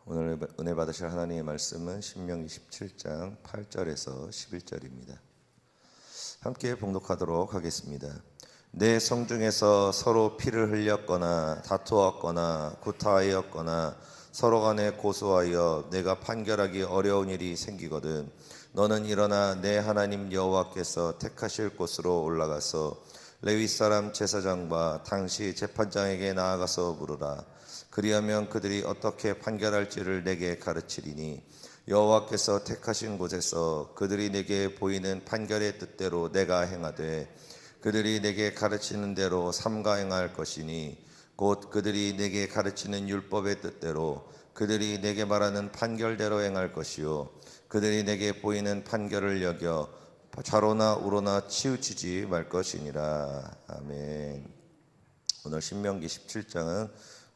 오늘 은혜 받으실 하나님의 말씀은 신명기 17장 8절에서 11절입니다. 함께 봉독하도록 하겠습니다. 내 성중에서 서로 피를 흘렸거나 다투었거나 구타하였거나 서로 간에 고소하여 내가 판결하기 어려운 일이 생기거든 너는 일어나 내 하나님 여호와께서 택하실 곳으로 올라가서 레위 사람 제사장과 당시 재판장에게 나아가서 물으라. 그리하면 그들이 어떻게 판결할지를 내게 가르치리니 여호와께서 택하신 곳에서 그들이 내게 보이는 판결의 뜻대로 내가 행하되 그들이 내게 가르치는 대로 삼가 행할 것이니 곧 그들이 내게 가르치는 율법의 뜻대로 그들이 내게 말하는 판결대로 행할 것이요 그들이 내게 보이는 판결을 여겨 좌로나 우로나 치우치지 말 것이니라. 아멘. 오늘 신명기 17장은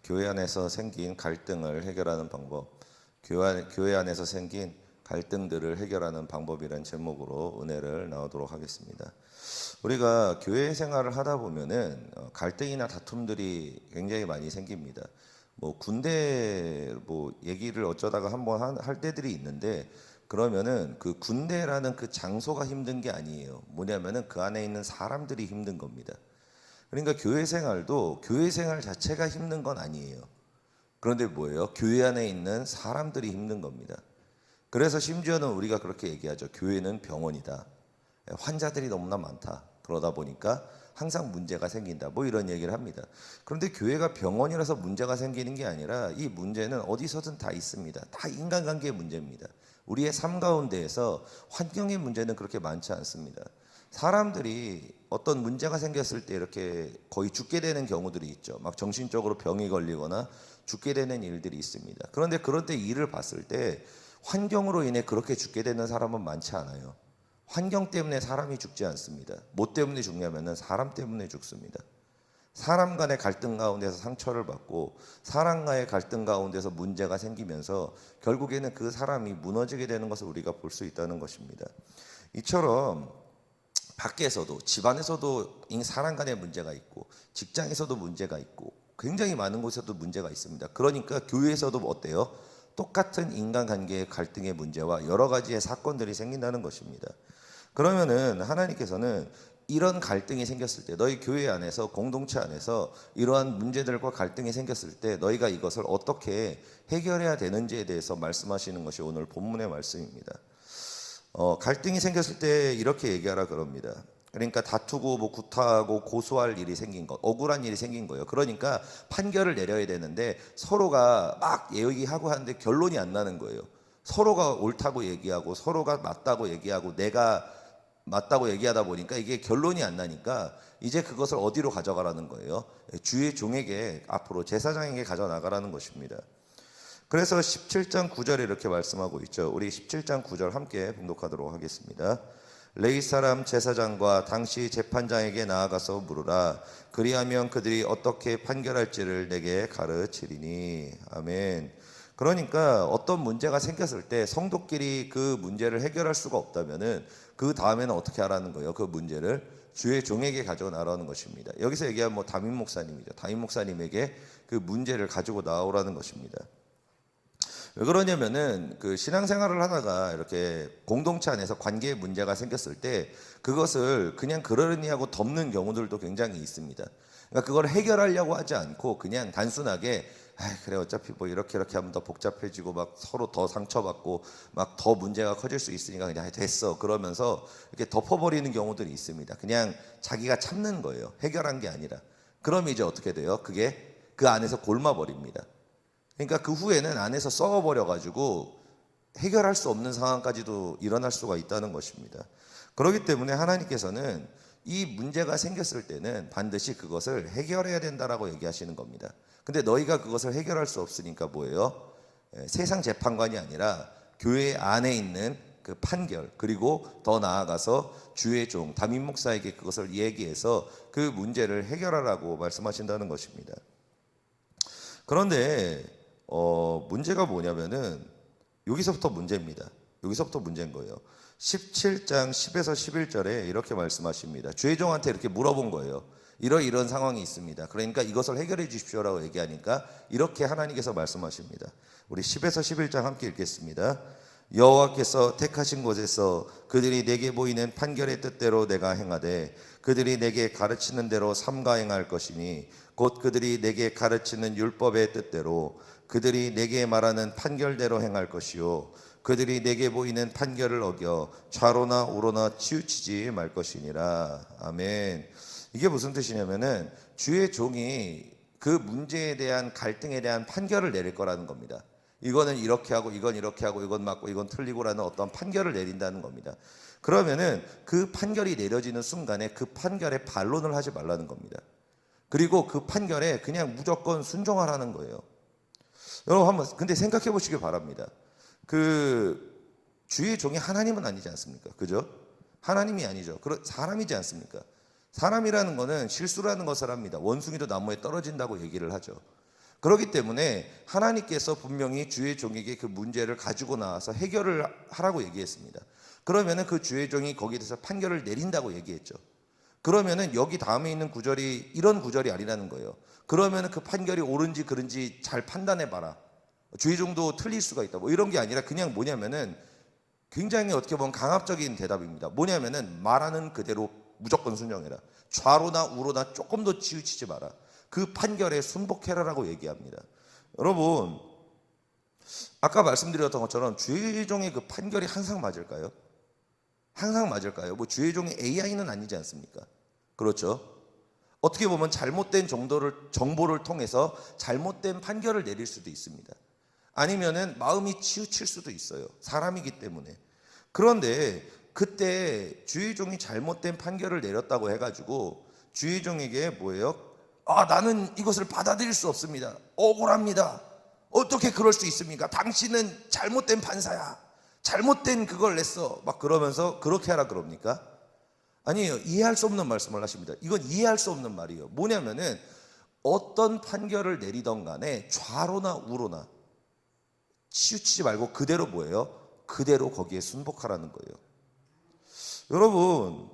교회 안에서 생긴 갈등을 해결하는 방법, 교회 안에서 생긴 갈등들을 해결하는 방법이라는 제목으로 은혜를 나누도록 하겠습니다. 우리가 교회 생활을 하다 보면은 갈등이나 다툼들이 굉장히 많이 생깁니다. 군대 얘기를 어쩌다가 한번 할 때들이 있는데 그러면은 그 군대라는 그 장소가 힘든 게 아니에요. 뭐냐면은 그 안에 있는 사람들이 힘든 겁니다. 그러니까 교회 생활도 교회 생활 자체가 힘든 건 아니에요. 그런데 뭐예요? 교회 안에 있는 사람들이 힘든 겁니다. 그래서 심지어는 우리가 그렇게 얘기하죠. 교회는 병원이다. 환자들이 너무나 많다. 그러다 보니까 항상 문제가 생긴다. 이런 얘기를 합니다. 그런데 교회가 병원이라서 문제가 생기는 게 아니라 이 문제는 어디서든 다 있습니다. 다 인간관계의 문제입니다. 우리의 삶 가운데에서 환경의 문제는 그렇게 많지 않습니다. 사람들이 어떤 문제가 생겼을 때 이렇게 거의 죽게 되는 경우들이 있죠. 막 정신적으로 병이 걸리거나 죽게 되는 일들이 있습니다. 그런데 그럴 때 일을 봤을 때 환경으로 인해 그렇게 죽게 되는 사람은 많지 않아요. 환경 때문에 사람이 죽지 않습니다. 뭐 때문에 죽냐면은 사람 때문에 죽습니다. 사람 간의 갈등 가운데서 상처를 받고 사람과의 갈등 가운데서 문제가 생기면서 결국에는 그 사람이 무너지게 되는 것을 우리가 볼 수 있다는 것입니다. 이처럼 밖에서도 집안에서도 사람 간의 문제가 있고 직장에서도 문제가 있고 굉장히 많은 곳에서도 문제가 있습니다. 그러니까 교회에서도 어때요? 똑같은 인간관계의 갈등의 문제와 여러 가지의 사건들이 생긴다는 것입니다. 그러면은 하나님께서는 이런 갈등이 생겼을 때 너희 교회 안에서 공동체 안에서 이러한 문제들과 갈등이 생겼을 때 너희가 이것을 어떻게 해결해야 되는지에 대해서 말씀하시는 것이 오늘 본문의 말씀입니다. 갈등이 생겼을 때 이렇게 얘기하라 그럽니다. 그러니까 다투고 구타하고 고소할 일이 생긴 것, 억울한 일이 생긴 거예요. 그러니까 판결을 내려야 되는데 서로가 막 얘기하고 하는데 결론이 안 나는 거예요. 서로가 옳다고 얘기하고 서로가 맞다고 얘기하고 내가 맞다고 얘기하다 보니까 이게 결론이 안 나니까 이제 그것을 어디로 가져가라는 거예요? 주의 종에게 앞으로 제사장에게 가져나가라는 것입니다. 그래서 17장 9절에 이렇게 말씀하고 있죠. 우리 17장 9절 함께 봉독하도록 하겠습니다. 레위 사람 제사장과 당시 재판장에게 나아가서 물으라. 그리하면 그들이 어떻게 판결할지를 내게 가르치리니. 아멘. 그러니까 어떤 문제가 생겼을 때 성도끼리 그 문제를 해결할 수가 없다면은 그 다음에는 어떻게 하라는 거예요? 그 문제를 주의 종에게 가져나라는 것입니다. 여기서 얘기하면 담임 목사님이죠. 담임 목사님에게 그 문제를 가지고 나오라는 것입니다. 왜 그러냐면은 그 신앙생활을 하다가 이렇게 공동체 안에서 관계에 문제가 생겼을 때 그것을 그냥 그러려니 하고 덮는 경우들도 굉장히 있습니다. 그러니까 그걸 해결하려고 하지 않고 그냥 단순하게 그래 어차피 이렇게 하면 더 복잡해지고 막 서로 더 상처받고 막 더 문제가 커질 수 있으니까 그냥 됐어 그러면서 이렇게 덮어버리는 경우들이 있습니다. 그냥 자기가 참는 거예요. 해결한 게 아니라. 그럼 이제 어떻게 돼요? 그게 그 안에서 골마버립니다. 그러니까 그 후에는 안에서 썩어버려가지고 해결할 수 없는 상황까지도 일어날 수가 있다는 것입니다. 그렇기 때문에 하나님께서는 이 문제가 생겼을 때는 반드시 그것을 해결해야 된다라고 얘기하시는 겁니다. 근데 너희가 그것을 해결할 수 없으니까 뭐예요? 세상 재판관이 아니라 교회 안에 있는 그 판결, 그리고 더 나아가서 주의 종 담임 목사에게 그것을 얘기해서 그 문제를 해결하라고 말씀하신다는 것입니다. 그런데 문제가 뭐냐면은 여기서부터 문제입니다. 여기서부터 문제인 거예요. 17장 10에서 11절에 이렇게 말씀하십니다. 주의 종한테 이렇게 물어본 거예요. 이런 상황이 있습니다. 그러니까 이것을 해결해 주십시오라고 얘기하니까 이렇게 하나님께서 말씀하십니다. 우리 10에서 11장 함께 읽겠습니다. 여호와께서 택하신 곳에서 그들이 내게 보이는 판결의 뜻대로 내가 행하되 그들이 내게 가르치는 대로 삼가 행할 것이니 곧 그들이 내게 가르치는 율법의 뜻대로 그들이 내게 말하는 판결대로 행할 것이요 그들이 내게 보이는 판결을 어겨 좌로나 우로나 치우치지 말 것이니라. 아멘. 이게 무슨 뜻이냐면은 주의 종이 그 문제에 대한 갈등에 대한 판결을 내릴 거라는 겁니다. 이거는 이렇게 하고 이건 이렇게 하고 이건 맞고 이건 틀리고라는 어떤 판결을 내린다는 겁니다. 그러면은 그 판결이 내려지는 순간에 그 판결에 반론을 하지 말라는 겁니다. 그리고 그 판결에 그냥 무조건 순종하라는 거예요. 여러분 한번 근데 생각해 보시기 바랍니다. 그 주의 종이 하나님은 아니지 않습니까? 그죠? 하나님이 아니죠. 사람이지 않습니까? 사람이라는 거는 실수라는 것을 합니다. 원숭이도 나무에 떨어진다고 얘기를 하죠. 그렇기 때문에 하나님께서 분명히 주의 종에게 그 문제를 가지고 나와서 해결을 하라고 얘기했습니다. 그러면은 그 주의 종이 거기에 대해서 판결을 내린다고 얘기했죠. 그러면은 여기 다음에 있는 구절이 이런 구절이 아니라는 거예요. 그러면은 그 판결이 옳은지 그른지 잘 판단해 봐라. 주의 종도 틀릴 수가 있다. 뭐 이런 게 아니라 그냥 뭐냐면은 굉장히 어떻게 보면 강압적인 대답입니다. 뭐냐면은 말하는 그대로 무조건 순종해라. 좌로나 우로나 조금 더 치우치지 마라. 그 판결에 순복해라라고 얘기합니다. 여러분 아까 말씀드렸던 것처럼 주의 종의 그 판결이 항상 맞을까요? 항상 맞을까요? 뭐 주의 종이 AI는 아니지 않습니까? 그렇죠? 어떻게 보면 잘못된 정보를 통해서 잘못된 판결을 내릴 수도 있습니다. 아니면은 마음이 치우칠 수도 있어요. 사람이기 때문에. 그런데 그때 주의 종이 잘못된 판결을 내렸다고 해가지고 주의 종에게 뭐예요? 나는 이것을 받아들일 수 없습니다. 억울합니다. 어떻게 그럴 수 있습니까? 당신은 잘못된 판사야. 잘못된 그걸 냈어. 막 그러면서 그렇게 하라 그럽니까? 아니에요. 이해할 수 없는 말씀을 하십니다. 이건 이해할 수 없는 말이에요. 뭐냐면은 어떤 판결을 내리던 간에 좌로나 우로나 치우치지 말고 그대로 뭐예요? 그대로 거기에 순복하라는 거예요. 여러분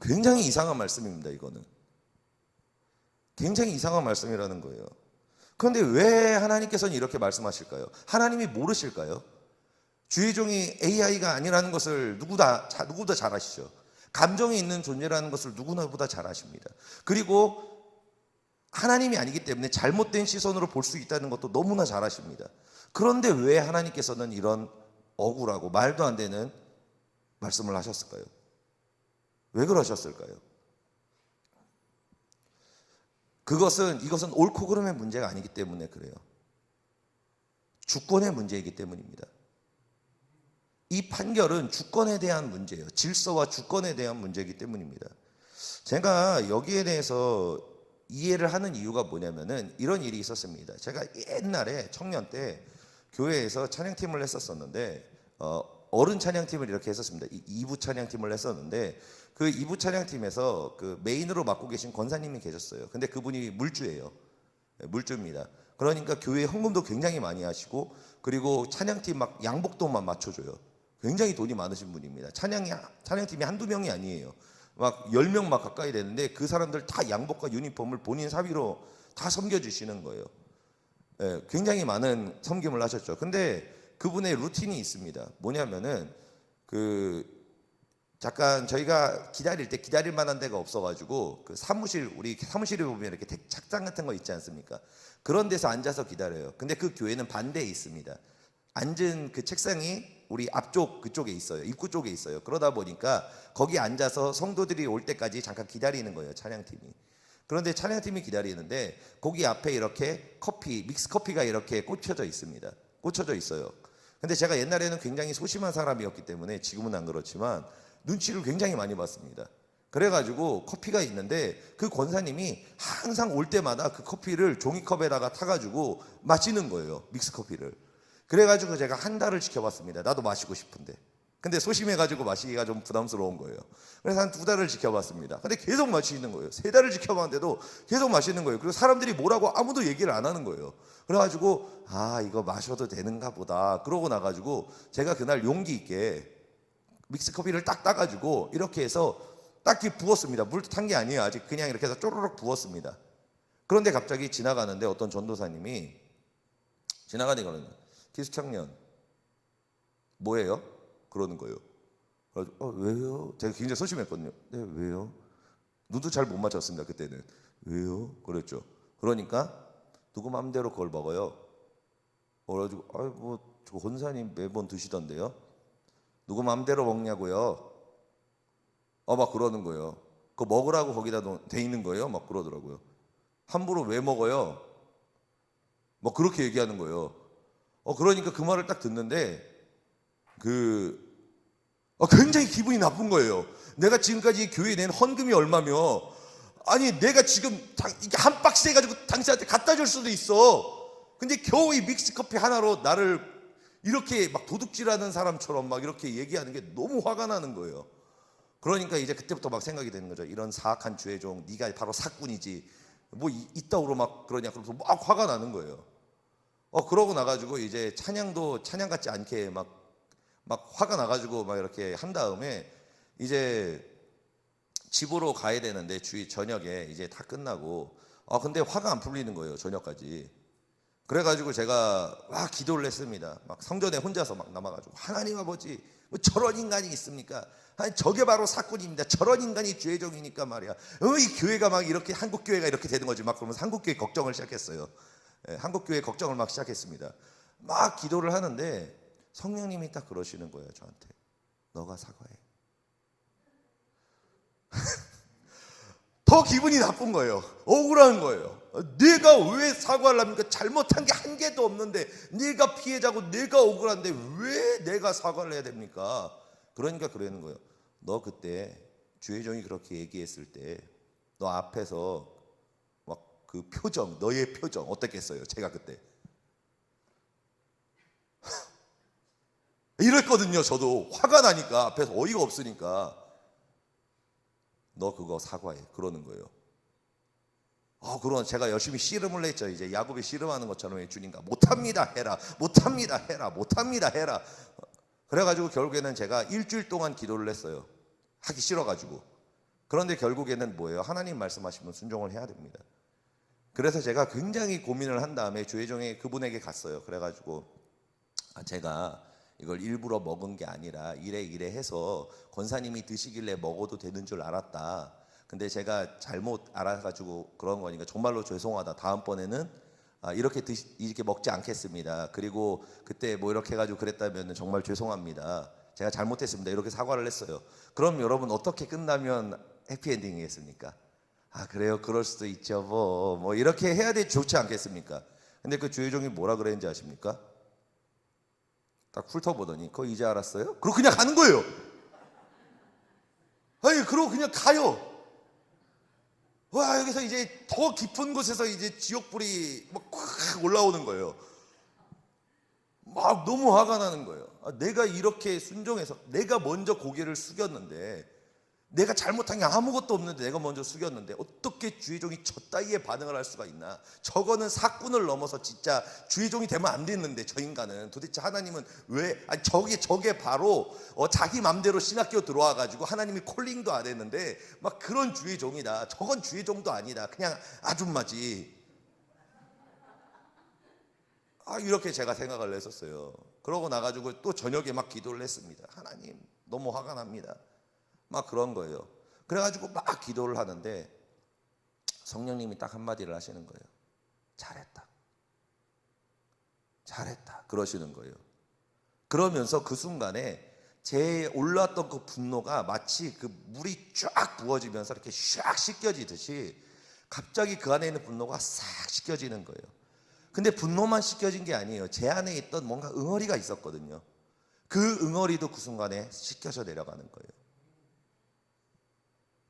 굉장히 이상한 말씀입니다. 이거는 굉장히 이상한 말씀이라는 거예요. 그런데 왜 하나님께서는 이렇게 말씀하실까요? 하나님이 모르실까요? 주의 종이 AI가 아니라는 것을 누구보다 잘 아시죠. 감정이 있는 존재라는 것을 누구나보다 잘 아십니다. 그리고 하나님이 아니기 때문에 잘못된 시선으로 볼 수 있다는 것도 너무나 잘 아십니다. 그런데 왜 하나님께서는 이런 억울하고 말도 안 되는 말씀을 하셨을까요? 왜 그러셨을까요? 이것은 옳고 그름의 문제가 아니기 때문에 그래요. 주권의 문제이기 때문입니다. 이 판결은 주권에 대한 문제예요. 질서와 주권에 대한 문제이기 때문입니다. 제가 여기에 대해서 이해를 하는 이유가 뭐냐면은 이런 일이 있었습니다. 제가 옛날에 청년 때 교회에서 찬양팀을 했었는데 어른 찬양팀을 이렇게 했었습니다. 2부 찬양팀을 했었는데 그 2부 찬양팀에서 그 메인으로 맡고 계신 권사님이 계셨어요. 근데 그분이 물주예요. 물주입니다. 그러니까 교회 헌금도 굉장히 많이 하시고 그리고 찬양팀 막 양복도만 맞춰줘요. 굉장히 돈이 많으신 분입니다. 찬양팀이 한두 명이 아니에요. 막 10명 막 가까이 되는데 그 사람들 다 양복과 유니폼을 본인 사비로 다 섬겨주시는 거예요. 굉장히 많은 섬김을 하셨죠. 근데 그분의 루틴이 있습니다. 뭐냐면은 잠깐 저희가 기다릴 때 기다릴 만한 데가 없어가지고 우리 사무실에 보면 이렇게 책장 같은 거 있지 않습니까? 그런 데서 앉아서 기다려요. 근데 그 교회는 반대에 있습니다. 앉은 그 책상이 우리 앞쪽 그쪽에 있어요. 입구 쪽에 있어요. 그러다 보니까 거기 앉아서 성도들이 올 때까지 잠깐 기다리는 거예요. 찬양팀이. 그런데 찬양팀이 기다리는데 거기 앞에 이렇게 믹스 커피가 이렇게 꽂혀져 있습니다. 꽂혀져 있어요. 근데 제가 옛날에는 굉장히 소심한 사람이었기 때문에 지금은 안 그렇지만 눈치를 굉장히 많이 봤습니다. 그래가지고 커피가 있는데 그 권사님이 항상 올 때마다 그 커피를 종이컵에다가 타가지고 마시는 거예요. 믹스 커피를. 그래가지고 제가 한 달을 지켜봤습니다. 나도 마시고 싶은데. 근데 소심해가지고 마시기가 좀 부담스러운 거예요. 그래서 한 2달을 지켜봤습니다. 근데 계속 마시는 거예요. 3달을 지켜봤는데도 계속 마시는 거예요. 그리고 사람들이 뭐라고 아무도 얘기를 안 하는 거예요. 그래가지고 이거 마셔도 되는가 보다. 그러고 나가지고 제가 그날 용기 있게 믹스커피를 딱 따가지고 이렇게 해서 딱 이렇게 부었습니다. 물 탄 게 아니에요. 아직 그냥 이렇게 해서 쪼르륵 부었습니다. 그런데 갑자기 지나가는데 어떤 전도사님이 지나가니거든요. 기숙청년 뭐예요? 그러는 거예요. 그래서 왜요? 제가 굉장히 소심했거든요. 네, 왜요? 눈도 잘 못 맞췄습니다. 그때는. 왜요? 그랬죠. 그러니까 누구 마음대로 그걸 먹어요. 그래가지고 뭐 저 권사님 매번 드시던데요. 누구 마음대로 먹냐고요. 막 그러는 거예요. 그거 먹으라고 거기다 돼 있는 거예요. 막 그러더라고요. 함부로 왜 먹어요? 뭐 그렇게 얘기하는 거예요. 그러니까 그 말을 딱 듣는데 굉장히 기분이 나쁜 거예요. 내가 지금까지 교회에 낸 헌금이 얼마며, 아니 내가 지금 이게 한 박스 해가지고 당신한테 갖다 줄 수도 있어. 근데 겨우 이 믹스커피 하나로 나를 이렇게 막 도둑질하는 사람처럼 막 이렇게 얘기하는 게 너무 화가 나는 거예요. 그러니까 이제 그때부터 막 생각이 되는 거죠. 이런 사악한 주의 종, 네가 바로 사꾼이지. 뭐 이따구로 막 그러냐. 그러면서 막 화가 나는 거예요. 그러고 나가지고 이제 찬양 같지 않게 막 화가 나가지고 막 이렇게 한 다음에 이제 집으로 가야 되는데 저녁에 이제 다 끝나고 근데 화가 안 풀리는 거예요. 저녁까지. 그래가지고 제가 막 기도를 했습니다. 막 성전에 혼자서 막 남아가지고 하나님 아버지 뭐 저런 인간이 있습니까? 아니 저게 바로 사꾼입니다. 저런 인간이 주의 종이니까 말이야. 이 교회가 막 이렇게 한국 교회가 이렇게 되는 거지. 막 그러면서 한국 교회 걱정을 시작했어요. 한국 교회 걱정을 막 시작했습니다. 막 기도를 하는데 성령님이 딱 그러시는 거예요. 저한테 너가 사과해. 더 기분이 나쁜 거예요. 억울한 거예요. 내가 왜 사과를 합니까? 잘못한 게 한 개도 없는데 내가 피해자고 내가 억울한데 왜 내가 사과를 해야 됩니까? 그러니까 그러는 거예요. 너 그때 주의 종이 그렇게 얘기했을 때 너 앞에서 막 그 표정, 너의 표정 어땠겠어요? 제가 그때 이랬거든요. 저도 화가 나니까 앞에서 어이가 없으니까 너 그거 사과해. 그러는 거예요. 그럼 제가 열심히 씨름을 했죠. 이제 야곱이 씨름하는 것처럼 주님과 못합니다 해라, 못합니다 해라, 못합니다 해라. 그래가지고 결국에는 제가 일주일 동안 기도를 했어요. 하기 싫어가지고. 그런데 결국에는 뭐예요? 하나님 말씀하시면 순종을 해야 됩니다. 그래서 제가 굉장히 고민을 한 다음에 주의종의 그분에게 갔어요. 그래가지고 제가 이걸 일부러 먹은 게 아니라 이래 해서 권사님이 드시길래 먹어도 되는 줄 알았다. 근데 제가 잘못 알아가지고 그런 거니까 정말로 죄송하다. 다음번에는 이렇게 먹지 않겠습니다. 그리고 그때 뭐 이렇게 해가지고 그랬다면 정말 죄송합니다. 제가 잘못했습니다. 이렇게 사과를 했어요. 그럼 여러분 어떻게 끝나면 해피엔딩이겠습니까? 그래요? 그럴 수도 있죠. 뭐 이렇게 해야 되지 좋지 않겠습니까? 근데 그 주의종이 뭐라 그랬는지 아십니까? 딱 훑어보더니 그거 이제 알았어요? 그러고 그냥 가는 거예요. 아니 그러고 그냥 가요. 와, 여기서 이제 더 깊은 곳에서 이제 지옥불이 막 확 올라오는 거예요. 막 너무 화가 나는 거예요. 내가 이렇게 순종해서 내가 먼저 고개를 숙였는데, 내가 잘못한 게 아무것도 없는데 내가 먼저 숙였는데 어떻게 주의종이 저 따위의 반응을 할 수가 있나. 저거는 사꾼을 넘어서 진짜 주의종이 되면 안 됐는데, 저 인간은 도대체 하나님은 왜 저게 바로 자기 맘대로 신학교 들어와 가지고 하나님이 콜링도 안 했는데 막 그런 주의종이다. 저건 주의종도 아니다. 그냥 아줌마지. 이렇게 제가 생각을 했었어요. 그러고 나가지고 또 저녁에 막 기도를 했습니다. 하나님 너무 화가 납니다. 막 그런 거예요. 그래가지고 막 기도를 하는데 성령님이 딱 한마디를 하시는 거예요. 잘했다. 잘했다. 그러시는 거예요. 그러면서 그 순간에 제 올랐던 그 분노가 마치 그 물이 쫙 부어지면서 이렇게 샥 씻겨지듯이 갑자기 그 안에 있는 분노가 싹 씻겨지는 거예요. 근데 분노만 씻겨진 게 아니에요. 제 안에 있던 뭔가 응어리가 있었거든요. 그 응어리도 그 순간에 씻겨져 내려가는 거예요.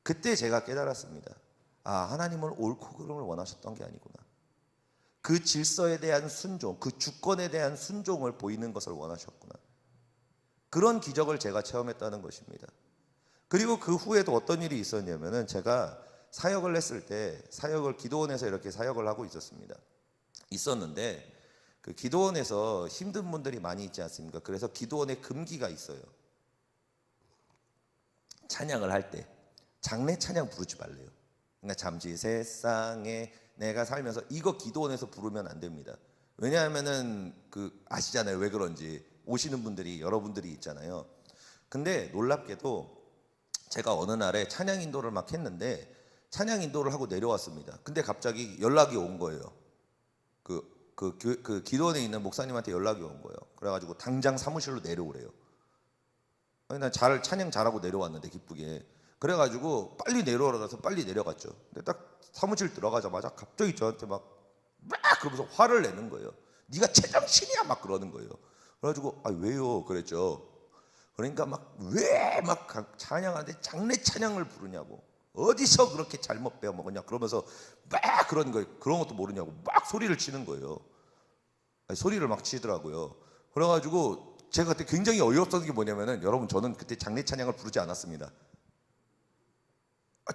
그때 제가 깨달았습니다. 하나님은 옳고 그름을 원하셨던 게 아니구나. 그 질서에 대한 순종, 그 주권에 대한 순종을 보이는 것을 원하셨구나. 그런 기적을 제가 체험했다는 것입니다. 그리고 그 후에도 어떤 일이 있었냐면은, 제가 사역을 했을 때, 기도원에서 이렇게 사역을 하고 있었는데 그 기도원에서 힘든 분들이 많이 있지 않습니까? 그래서 기도원에 금기가 있어요. 찬양을 할 때 장례 찬양 부르지 말래요. 그러니까 잠시 세상에 내가 살면서 이거 기도원에서 부르면 안 됩니다. 왜냐하면은 아시잖아요. 왜 그런지. 오시는 분들이 여러분들이 있잖아요. 근데 놀랍게도 제가 어느 날에 찬양 인도를 막 했는데 찬양 인도를 하고 내려왔습니다. 근데 갑자기 연락이 온 거예요. 그 기도원에 있는 목사님한테 연락이 온 거예요. 그래가지고 당장 사무실로 내려오래요. 아니, 난 찬양 잘하고 내려왔는데 기쁘게. 그래가지고 빨리 내려오라서 빨리 내려갔죠. 근데 딱 사무실 들어가자마자 갑자기 저한테 막 그러면서 화를 내는 거예요. 네가 제정신이야 막 그러는 거예요. 그래가지고 왜요? 그랬죠. 그러니까 막 왜 막 찬양하는데 장례 찬양을 부르냐고. 어디서 그렇게 잘못 배워먹었냐 그러면서 막 그러는 거예요. 그런 것도 모르냐고 막 소리를 치는 거예요. 소리를 막 치더라고요. 그래가지고 제가 그때 굉장히 어이없었던 게 뭐냐면은 여러분 저는 그때 장례 찬양을 부르지 않았습니다.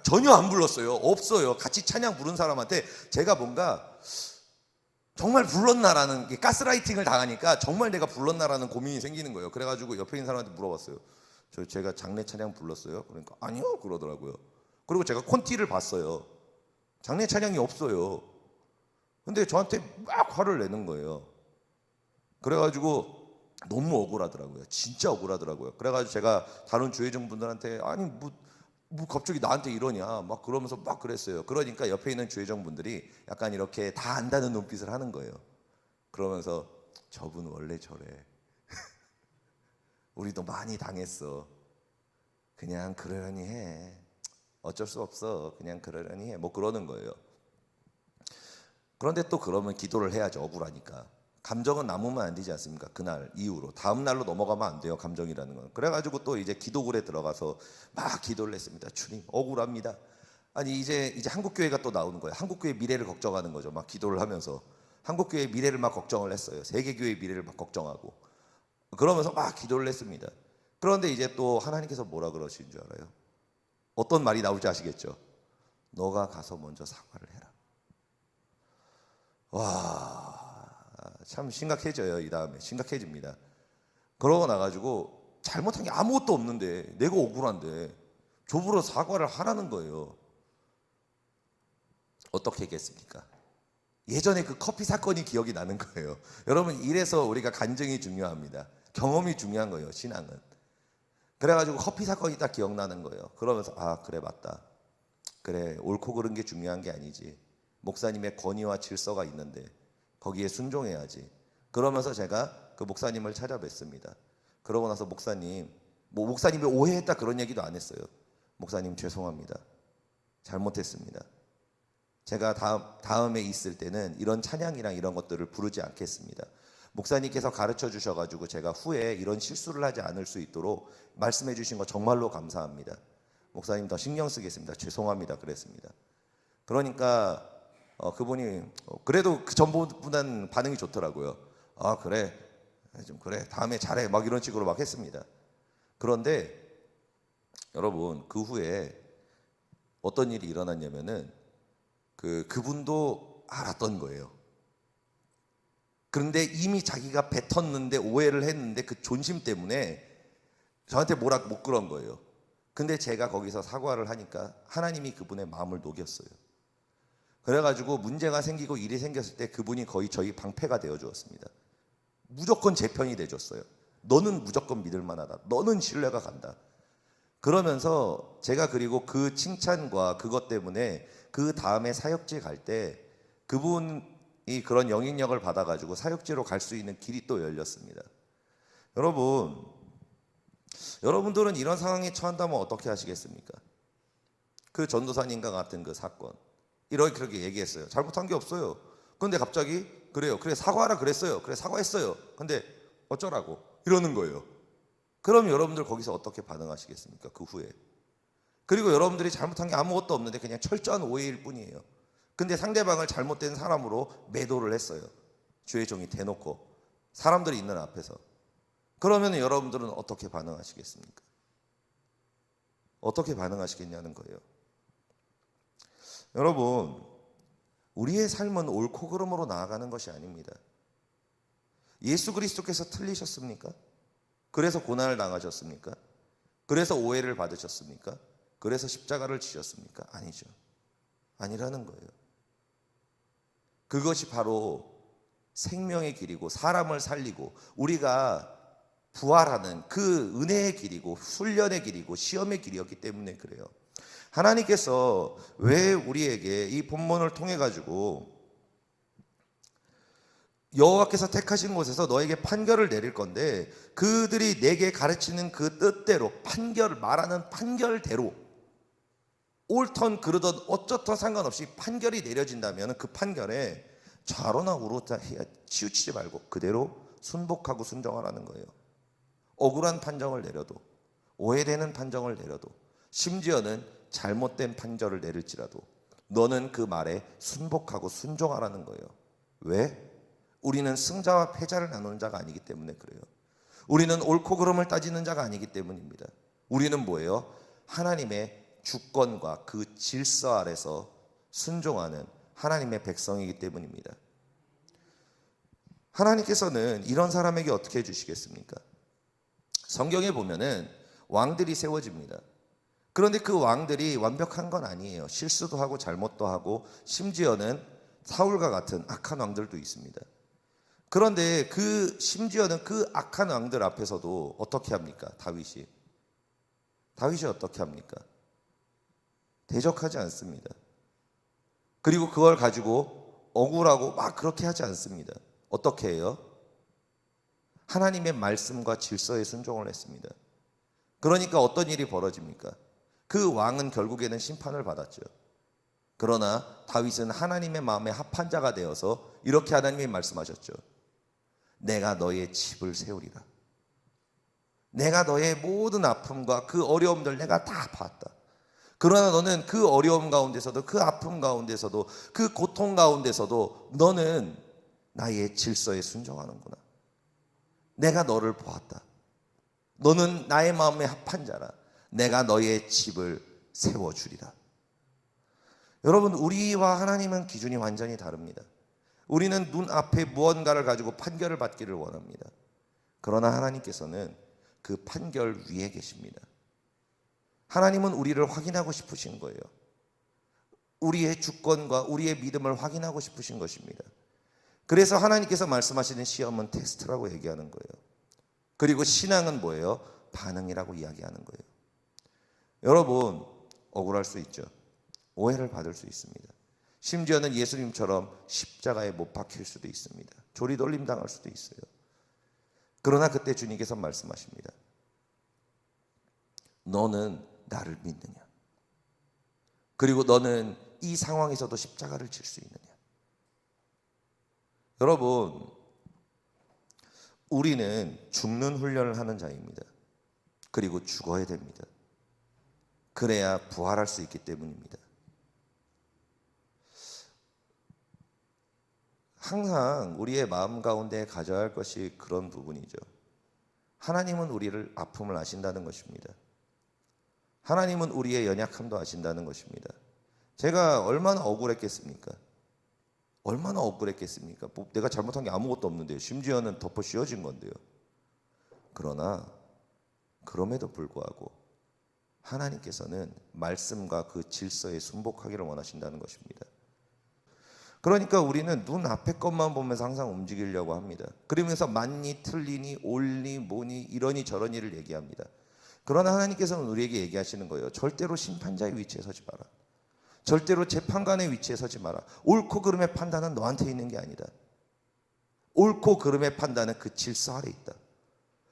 전혀 안 불렀어요. 없어요. 같이 찬양 부른 사람한테 제가 뭔가 정말 불렀나라는 게 가스라이팅을 당하니까 정말 내가 불렀나라는 고민이 생기는 거예요. 그래가지고 옆에 있는 사람한테 물어봤어요. 제가 장례 찬양 불렀어요? 그러니까 아니요 그러더라고요. 그리고 제가 콘티를 봤어요. 장례 찬양이 없어요. 근데 저한테 막 화를 내는 거예요. 그래가지고 너무 억울하더라고요. 진짜 억울하더라고요. 그래가지고 제가 다른 주회종 분들한테 아니 뭐 갑자기 나한테 이러냐 막 그러면서 막 그랬어요. 그러니까 옆에 있는 주회종 분들이 약간 이렇게 다 안다는 눈빛을 하는 거예요. 그러면서 저분 원래 저래. 우리도 많이 당했어. 그냥 그러려니 해. 어쩔 수 없어. 그냥 그러려니 해. 뭐 그러는 거예요. 그런데 또 그러면 기도를 해야죠. 억울하니까. 감정은 남으면 안 되지 않습니까? 그날 이후로 다음 날로 넘어가면 안 돼요. 감정이라는 건. 그래가지고 또 이제 기도굴에 들어가서 막 기도를 했습니다. 주님 억울합니다. 아니 이제 한국교회가 또 나오는 거예요. 한국교회 미래를 걱정하는 거죠. 막 기도를 하면서 한국교회 미래를 막 걱정을 했어요. 세계교회 미래를 막 걱정하고 그러면서 막 기도를 했습니다. 그런데 이제 또 하나님께서 뭐라 그러신 줄 알아요? 어떤 말이 나올지 아시겠죠? 너가 가서 먼저 사과를 해라. 와, 참 심각해져요. 이 다음에 심각해집니다. 그러고 나가지고 잘못한 게 아무것도 없는데 내가 억울한데 조부로 사과를 하라는 거예요. 어떻게 했겠습니까? 예전에 그 커피 사건이 기억이 나는 거예요. 여러분 이래서 우리가 간증이 중요합니다. 경험이 중요한 거예요. 신앙은. 그래가지고 커피 사건이 딱 기억나는 거예요. 그러면서 그래 맞다. 그래 옳고 그른 게 중요한 게 아니지. 목사님의 권위와 질서가 있는데 거기에 순종해야지. 그러면서 제가 그 목사님을 찾아뵀습니다. 그러고 나서 목사님이 오해했다 그런 얘기도 안 했어요. 목사님 죄송합니다. 잘못했습니다. 제가 다음에 있을 때는 이런 찬양이랑 이런 것들을 부르지 않겠습니다. 목사님께서 가르쳐 주셔가지고 제가 후에 이런 실수를 하지 않을 수 있도록 말씀해 주신 거 정말로 감사합니다. 목사님 더 신경 쓰겠습니다. 죄송합니다. 그랬습니다. 그러니까 그분이 그래도 그 전보다는 반응이 좋더라고요. 그래 좀 그래 다음에 잘해 막 이런 식으로 막 했습니다. 그런데 여러분 그 후에 어떤 일이 일어났냐면은 그분도 알았던 거예요. 그런데 이미 자기가 뱉었는데 오해를 했는데 그 존심 때문에 저한테 뭐라 못 그런 거예요. 근데 제가 거기서 사과를 하니까 하나님이 그분의 마음을 녹였어요. 그래가지고 문제가 생기고 일이 생겼을 때 그분이 거의 저희 방패가 되어 주었습니다. 무조건 제 편이 돼줬어요. 너는 무조건 믿을 만하다. 너는 신뢰가 간다. 그러면서 제가 그리고 그 칭찬과 그것 때문에 그 다음에 사역지 갈 때 그분이 그런 영향력을 받아가지고 사역지로 갈 수 있는 길이 또 열렸습니다. 여러분들은 이런 상황에 처한다면 어떻게 하시겠습니까? 그 전도사님과 같은 그 사건 그렇게 얘기했어요. 잘못한 게 없어요. 그런데 갑자기 그래 사과하라 그랬어요. 그래 사과했어요. 근데 어쩌라고 이러는 거예요. 그럼 여러분들 거기서 어떻게 반응하시겠습니까? 그 후에. 그리고 여러분들이 잘못한 게 아무것도 없는데 그냥 철저한 오해일 뿐이에요. 근데 상대방을 잘못된 사람으로 매도를 했어요. 주의 종이 대놓고 사람들이 있는 앞에서. 그러면 여러분들은 어떻게 반응하시겠습니까? 어떻게 반응하시겠냐는 거예요. 여러분 우리의 삶은 옳고 그름으로 나아가는 것이 아닙니다. 예수 그리스도께서 틀리셨습니까? 그래서 고난을 당하셨습니까? 그래서 오해를 받으셨습니까? 그래서 십자가를 지셨습니까? 아니죠. 아니라는 거예요. 그것이 바로 생명의 길이고 사람을 살리고 우리가 부활하는 그 은혜의 길이고 훈련의 길이고 시험의 길이었기 때문에 그래요. 하나님께서 왜 우리에게 이 본문을 통해 가지고 여호와께서 택하신 곳에서 너에게 판결을 내릴 건데 그들이 내게 가르치는 그 뜻대로 말하는 판결대로 옳던 그르던 어쩌던 상관없이 판결이 내려진다면 그 판결에 좌로나 우로 치우치지 말고 그대로 순복하고 순종하라는 거예요. 억울한 판정을 내려도 오해되는 판정을 내려도 심지어는 잘못된 판결을 내릴지라도 너는 그 말에 순복하고 순종하라는 거예요. 왜? 우리는 승자와 패자를 나누는 자가 아니기 때문에 그래요. 우리는 옳고 그름을 따지는 자가 아니기 때문입니다. 우리는 뭐예요? 하나님의 주권과 그 질서 아래서 순종하는 하나님의 백성이기 때문입니다. 하나님께서는 이런 사람에게 어떻게 해주시겠습니까? 성경에 보면은 왕들이 세워집니다. 그런데 그 왕들이 완벽한 건 아니에요. 실수도 하고 잘못도 하고 심지어는 사울과 같은 악한 왕들도 있습니다. 그런데 심지어는 그 악한 왕들 앞에서도 어떻게 합니까? 다윗이 어떻게 합니까? 대적하지 않습니다. 그리고 그걸 가지고 억울하고 막 그렇게 하지 않습니다. 어떻게 해요? 하나님의 말씀과 질서에 순종을 했습니다. 그러니까 어떤 일이 벌어집니까? 그 왕은 결국에는 심판을 받았죠. 그러나 다윗은 하나님의 마음에 합한 자가 되어서 이렇게 하나님이 말씀하셨죠. 내가 너의 집을 세우리라. 내가 너의 모든 아픔과 그 어려움들 내가 다 봤다. 그러나 너는 그 어려움 가운데서도 그 아픔 가운데서도 그 고통 가운데서도 너는 나의 질서에 순종하는구나. 내가 너를 보았다. 너는 나의 마음에 합한 자라. 내가 너의 집을 세워주리라. 여러분, 우리와 하나님은 기준이 완전히 다릅니다. 우리는 눈앞에 무언가를 가지고 판결을 받기를 원합니다. 그러나 하나님께서는 그 판결 위에 계십니다. 하나님은 우리를 확인하고 싶으신 거예요. 우리의 주권과 우리의 믿음을 확인하고 싶으신 것입니다. 그래서 하나님께서 말씀하시는 시험은 테스트라고 얘기하는 거예요. 그리고 신앙은 뭐예요? 반응이라고 이야기하는 거예요. 여러분, 억울할 수 있죠. 오해를 받을 수 있습니다. 심지어는 예수님처럼 십자가에 못 박힐 수도 있습니다. 조리돌림 당할 수도 있어요. 그러나 그때 주님께서 말씀하십니다. 너는 나를 믿느냐? 그리고 너는 이 상황에서도 십자가를 질 수 있느냐? 여러분, 우리는 죽는 훈련을 하는 자입니다. 그리고 죽어야 됩니다. 그래야 부활할 수 있기 때문입니다. 항상 우리의 마음 가운데 가져야 할 것이 그런 부분이죠. 하나님은 우리를 아픔을 아신다는 것입니다. 하나님은 우리의 연약함도 아신다는 것입니다. 제가 얼마나 억울했겠습니까? 얼마나 억울했겠습니까? 내가 잘못한 게 아무것도 없는데요. 심지어는 덮어 씌워진 건데요. 그러나 그럼에도 불구하고 하나님께서는 말씀과 그 질서에 순복하기를 원하신다는 것입니다. 그러니까 우리는 눈앞의 것만 보면서 항상 움직이려고 합니다. 그러면서 맞니 틀리니 옳니 뭐니 이러니 저러니 를 얘기합니다. 그러나 하나님께서는 우리에게 얘기하시는 거예요. 절대로 심판자의 위치에 서지 마라. 절대로 재판관의 위치에 서지 마라. 옳고 그름의 판단은 너한테 있는 게 아니다. 옳고 그름의 판단은 그 질서 아래 있다.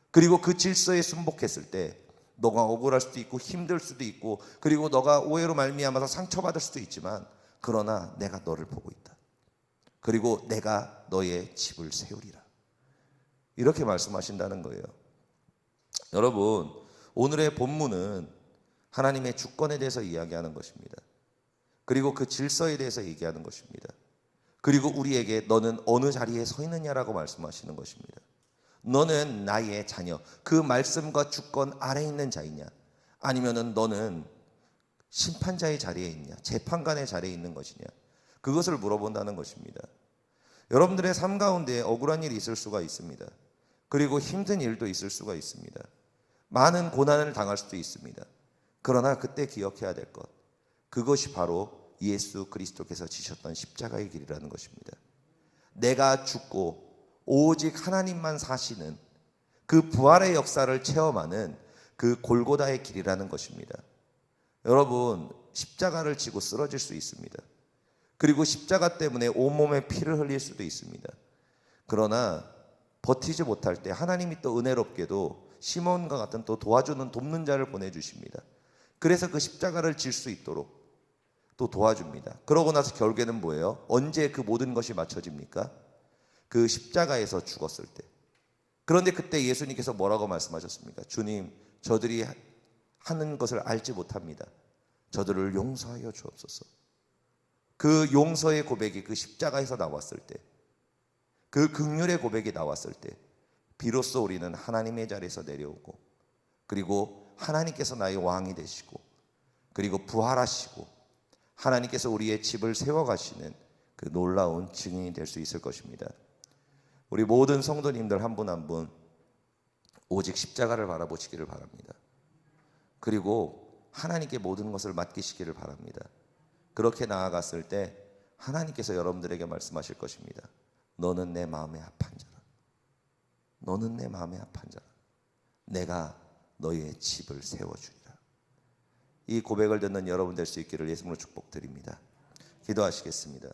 그리고 그 질서에 순복했을 때 너가 억울할 수도 있고 힘들 수도 있고 그리고 너가 오해로 말미암아서 상처받을 수도 있지만 그러나 내가 너를 보고 있다. 그리고 내가 너의 집을 세우리라. 이렇게 말씀하신다는 거예요. 여러분, 오늘의 본문은 하나님의 주권에 대해서 이야기하는 것입니다. 그리고 그 질서에 대해서 얘기하는 것입니다. 그리고 우리에게 너는 어느 자리에 서 있느냐라고 말씀하시는 것입니다. 너는 나의 자녀, 그 말씀과 주권 아래 있는 자이냐? 아니면은 너는 심판자의 자리에 있냐? 재판관의 자리에 있는 것이냐? 그것을 물어본다는 것입니다. 여러분들의 삶 가운데 억울한 일이 있을 수가 있습니다. 그리고 힘든 일도 있을 수가 있습니다. 많은 고난을 당할 수도 있습니다. 그러나 그때 기억해야 될 것, 그것이 바로 예수 그리스도께서 지셨던 십자가의 길이라는 것입니다. 내가 죽고 오직 하나님만 사시는 그 부활의 역사를 체험하는 그 골고다의 길이라는 것입니다. 여러분, 십자가를 지고 쓰러질 수 있습니다. 그리고 십자가 때문에 온몸에 피를 흘릴 수도 있습니다. 그러나 버티지 못할 때 하나님이 또 은혜롭게도 시몬과 같은 또 도와주는 돕는 자를 보내주십니다. 그래서 그 십자가를 질 수 있도록 또 도와줍니다. 그러고 나서 결국에는 뭐예요? 언제 그 모든 것이 맞춰집니까? 그 십자가에서 죽었을 때. 그런데 그때 예수님께서 뭐라고 말씀하셨습니까? 주님, 저들이 하는 것을 알지 못합니다. 저들을 용서하여 주옵소서. 그 용서의 고백이 그 십자가에서 나왔을 때, 그 긍휼의 고백이 나왔을 때 비로소 우리는 하나님의 자리에서 내려오고, 그리고 하나님께서 나의 왕이 되시고, 그리고 부활하시고 하나님께서 우리의 집을 세워가시는 그 놀라운 증인이 될 수 있을 것입니다. 우리 모든 성도님들 한 분 한 분 오직 십자가를 바라보시기를 바랍니다. 그리고 하나님께 모든 것을 맡기시기를 바랍니다. 그렇게 나아갔을 때 하나님께서 여러분들에게 말씀하실 것입니다. 너는 내 마음에 합한 자라. 너는 내 마음에 합한 자라. 내가 너희의 집을 세워주리라. 이 고백을 듣는 여러분 될 수 있기를 예수님으로 축복드립니다. 기도하시겠습니다.